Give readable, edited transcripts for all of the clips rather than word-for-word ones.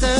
کنیاته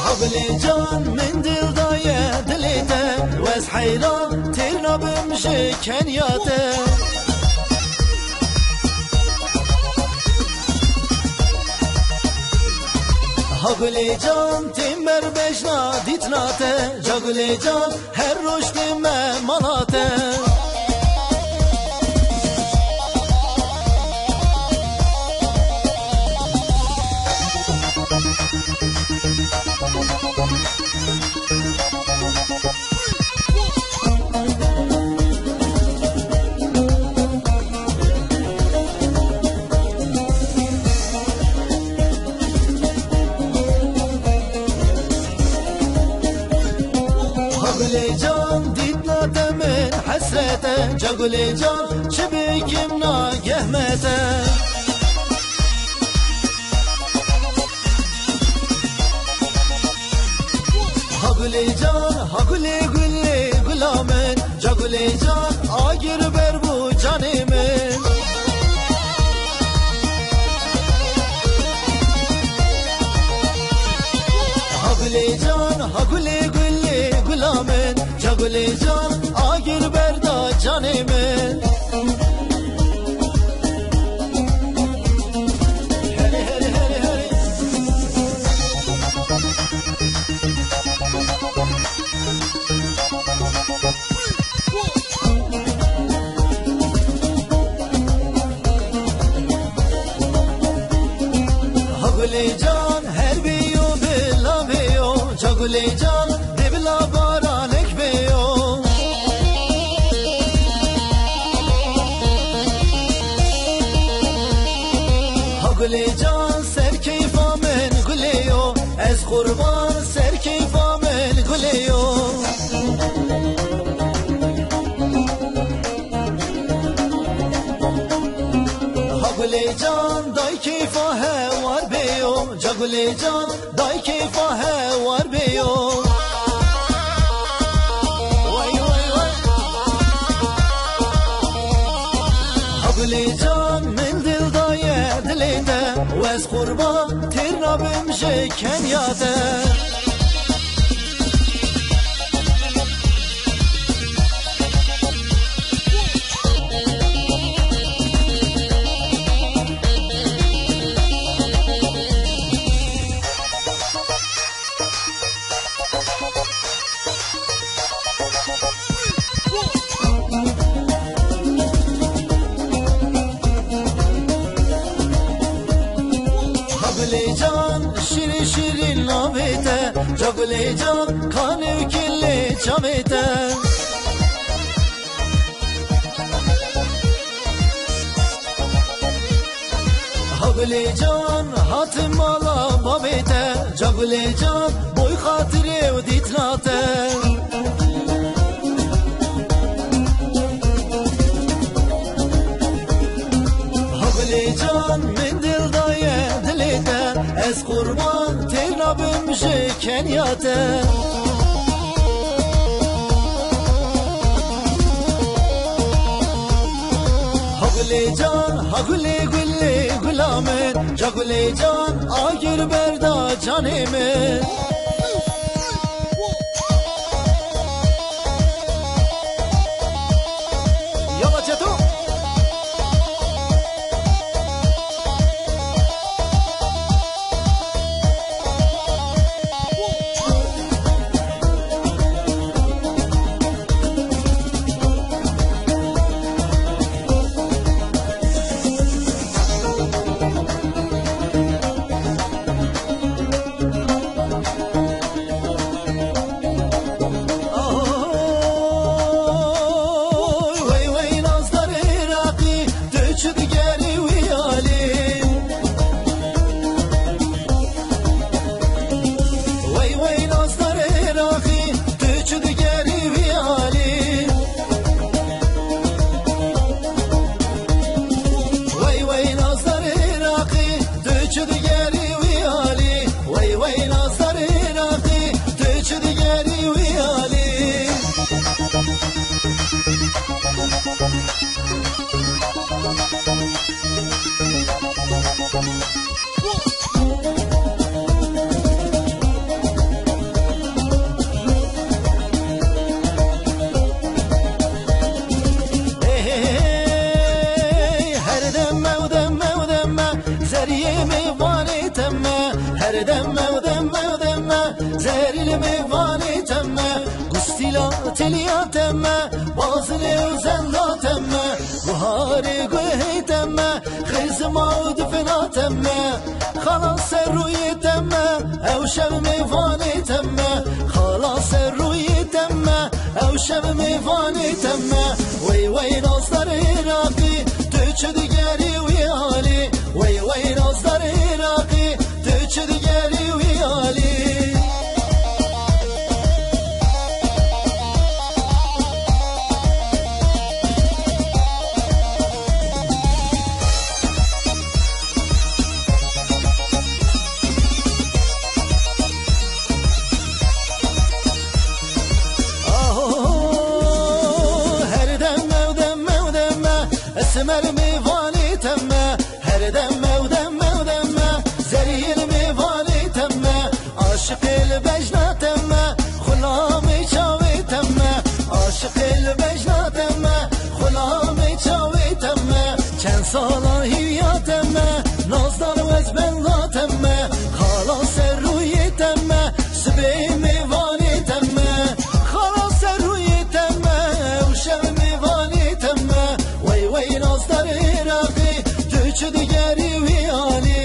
حبل جان من دل دایه دلیته و از حیران تیرنا بمشه کنیاته حبل جان تیمبر بشنا دیتناته جاگل جان هر روش دیمه مناته جاگل جان دیدناته من حسرته جاگل جان چه بگیم ناگهمته هاگل جان هاگل گل گلامن جاگل جان آگر بر بو جانی من هاگل جان هاگل گل گلامن جاگل جان آگر بردا جانی من هاگل جان هر بیو بلا بیو جاگل جان دبلا بارانک بیو هاگل جان سر کیفا من گلیو از قربان سر کیفا من گلیو هاگل جان دای کیفا هوار بیو جاگل جان دای کیفا هوار بیو هاگل جان من دل دایه دلیته و از قربان تیرنا بمشه کنیاته جاگل جان شیرین شیرین نامیته جاگل جان کانو کلی چامیته هاگل جان هات مالا بابیته جاگل جان بوی خاطره و دیتناته هاگل جان من دل دایه دلیته از قربان تیرنا بمشه کنیاته هاگل جان هاگل گل گلامن جاگل جان آگر بردا جانی من یا بچه تو هر دم زریل میوانی تمه گستیلا تلیا تمه بازل و زلا تمه بهار گوهی تمه خزما و دفنا تمه خلاص روی تمه او شب میوانی تمه خلاص روی تمه او شب میوانی تمه وی وی ناصر عراقی تو چه دیگری وی حالی وی وی ناصر عراقی تو چه دیگری وی حالی اسمر میوانی تمه هر دم زریل میوانی تمه عاشق البجنا تمه خلامی چاوی تمه عاشق البجنا تمه خلامی چاوی تمه چند سالا هیویا تمه نازدار و از بلا تمه خلاص روی تمه سبی میوانی تمه خلاص روی تمه و شب میوانی تمه وی ناصر عراقی تو چه دیگری وی حالی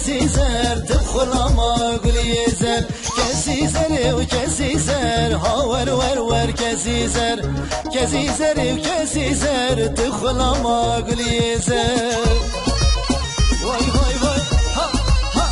کسی زر تبخل ما قلی زر کسی زر و کسی زر هاور ور کسی زر و کسی زر تبخل ما قلی زر وای وای وای ها ها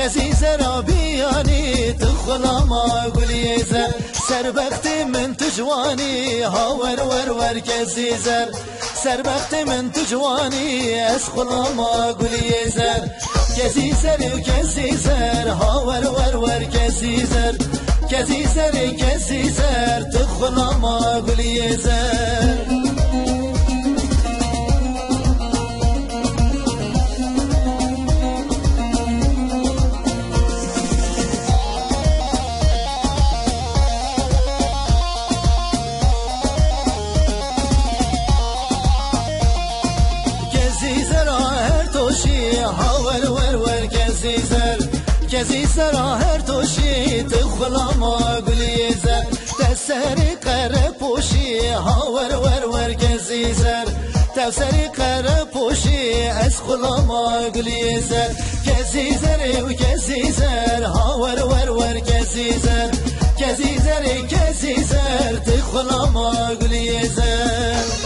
کسی زرابیانی تخلا ما قلی زر سربخت من تجوانی هاور ور کسی زر سربخت من تجوانی از خلا ما قلی زر کسی زر و کسی زر هاور ور کسی زر کسی زر تخلا ما قلی زر کسی سرا هر توشی تخلا ما قلی زر تسری قره پوشی هاور ور کسی زر تسری قره پوشی از خلا ما قلی زر کسی زر و کسی زر هاور ور کسی زر کسی زر تخلا ما قلی زر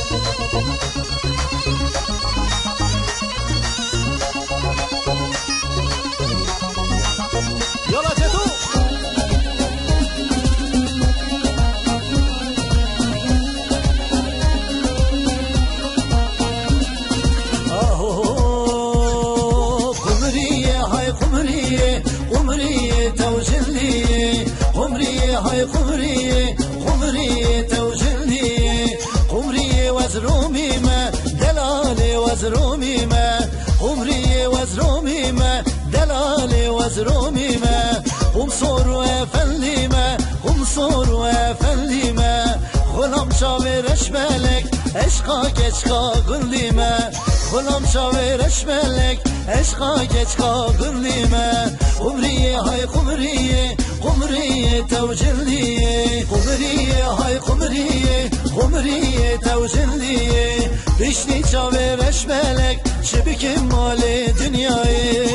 يلا جدو قمرية هاي قمرية توجلية قمرية هاي قمرية توجلية قمرية وزرومي ما دلالي وزرومی ما عمری وزرومی ما دلال وزرومی ما صور وفلی ما صور وفلی ما غلام شاورش ملک عشقا گچقا گلی ما غلام شاورش ملک عشقا گچقا گلی ما قمریه های قمریه قمریه توجلیه قمریه های قمریه قمریه توجلیه بشنی شاورش ملک شبک مال دنیای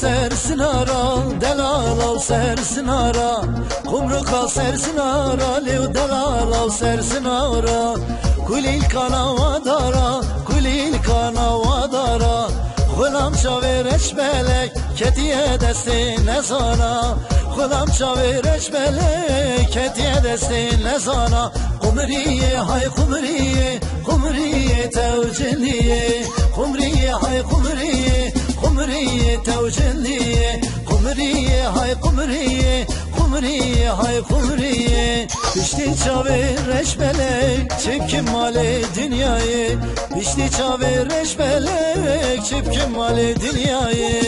sersin ara delal al sersin ara kumruka sersin ara lev delal al sersin ara kulil kanavadara kulil kanavadara غلام شاورش ملک کتیه دستی نزانا غلام شاورش ملک کتیه دستی نزانا قمریه های قمریه قمریه توجلیه قمریه های قمریه قمریه توجلیه قمریه های قمریه قمریه های قمریه بشتی چاورش ملک چپک مال dünyayı بشتی چاورش ملک چپک مال dünyayı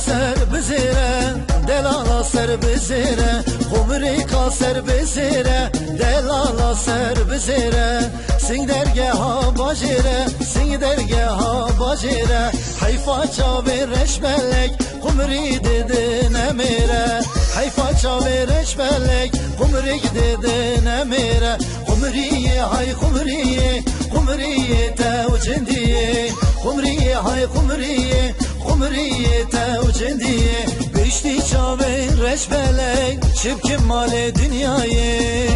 ser bizire delala ser bizire Kumrika ser bizire delala ser bizire Sing dergaha bajire sing dergaha bajire Hayfa çavereş melek kumri dedin emire Hayfa çavereş melek kumri dedin emire Kumriye hay kumriye kumriye tevcindiye Kumriye hay kumriye kumriye tevcindiye Bişti çavereş melek çipkin male dünyayı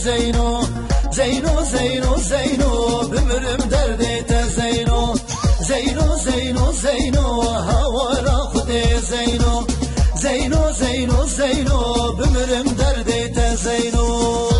زینو زینو زینو زینو بمرم درد تا زینو زینو زینو زینو هوارا خود زینو زینو زینو زینو بمرم درد تا زینو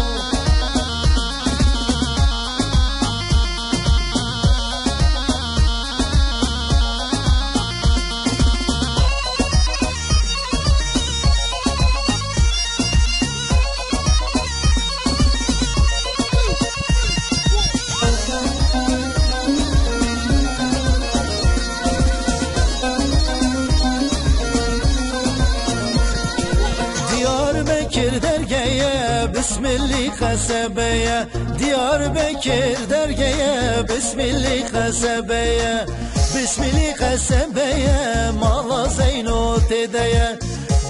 Bismillah kasabeye Diyarbakır dergeye Bismillah kasabeye Bismillah kasabeye Mala Zeyno tedeye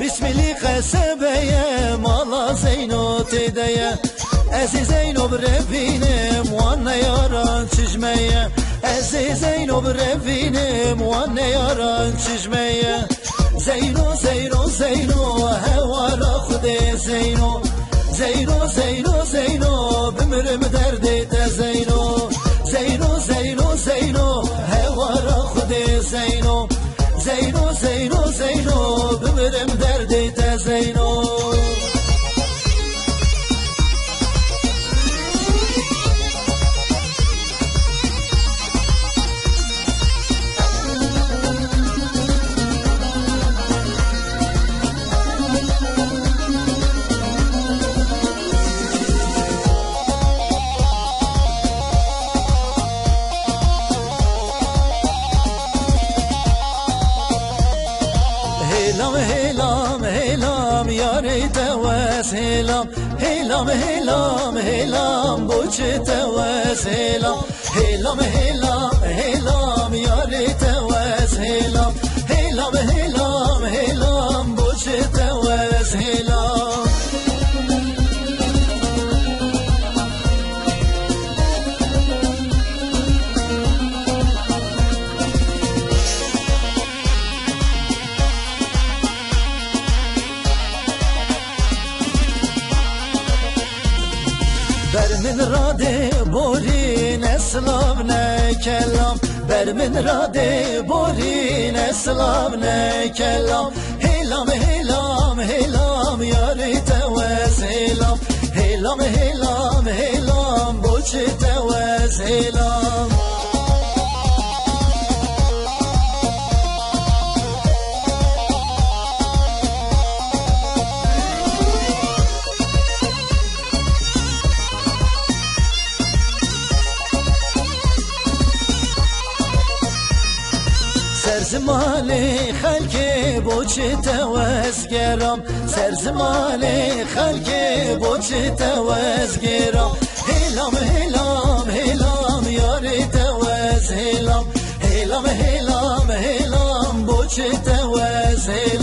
Bismillah kasabeye Mala Zeyno tedeye Aziz Zeyno brevine Muanne yaran çizmeye Aziz Zeyno brevine Muanne yaran çizmeye Zeyno Zeyno Zeyno Hevara Khude Zeyno Zeyno Zeyno Zeyno bimrim derdi te Zeyno Zeyno Zeyno Zeyno hevara khude Zeyno Zeyno Zeyno Zeyno bimrim derdi te Zeyno Helam helam helam هیلام یاری توس هیلام هیلام هیلام هیلام بوچه توس هیلام هیلام هیلام هیلام یاری توس هیلام هیلام هیلام هیلام بوچه توس هیلام بر من راده بورین اسلام نکلام بر من راده بورین اسلام نکلام هیلام هیلام هیلام یاری توس هیلام هیلام هیلام هیلام بوچه توس هیلام سرزمان خلق بوچه توس گرام سرزمان خلق بوچه توس گرام هیلام هیلام هیلام یاری توس هیلام هیلام هیلام هیلام بوچه توس هیلام